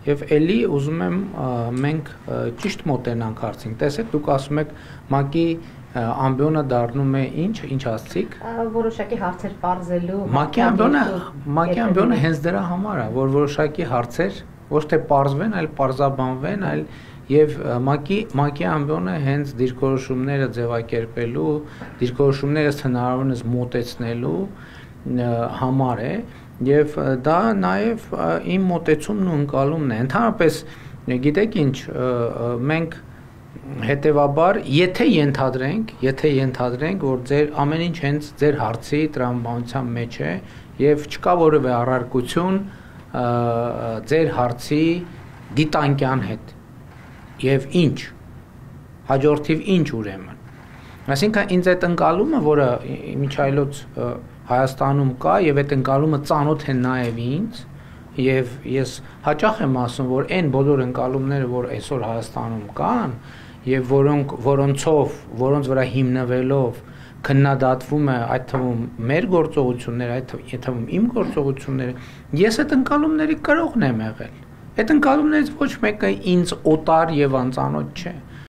եւ էլի ուզում եմ մենք ճիշտ մոտենանք հարցին։ Տեսեք, դուք ասում եք ՄԱԿ-ի ամբիոնը դառնում է ինչ ասցիք։ Որոշակի հարցեր բարձելու։ ՄԱԿ-ի ամբիոնը հենց դրա համար է, որ որոշակի հարցեր ոչ թե բարձվեն, այլ բարձաբանվեն, այլ եւ ՄԱԿ-ի ամբիոնը հենց դիրքորոշումները ձևակերպելու, դիրքորոշումները հնարավորինս մոտեցնելու համար է եւ դա նաեւ իմ մոտեցումն ու ընկալումն է։ Ընդհանրապես, գիտեք ինչ, մենք հետեւաբար, եթե ենթադրենք, որ ձեր ամեն ինչ հենց ձեր հարցի տրամաբանության մեջ է եւ չկա որևէ առարկություն ձեր հարցի դիտանկյան հետ եւ ինչ հաջորդիվ ինչ ուրեմն, այսինքն ինձ այդ ընկալումը, որը միջայլոց Հայաստանում կա եւ այդ ընկալումը ծանոթ է նաեւ ինձ եւ ես հաճախ եմ ասում, որ այն բոլոր ընկալումները, որ այսօր Հայաստանում կան եւ որոնց վրա հիմնվելով քննադատվում է այդ թվում մեր գործողությունները, այդ թվում իմ գործողությունները, ես այդ ընկալումների կրողն եմ եղել։ Այդ ընկալումներից ոչ մեկը ինձ օտար եւ անծանոթ չէ։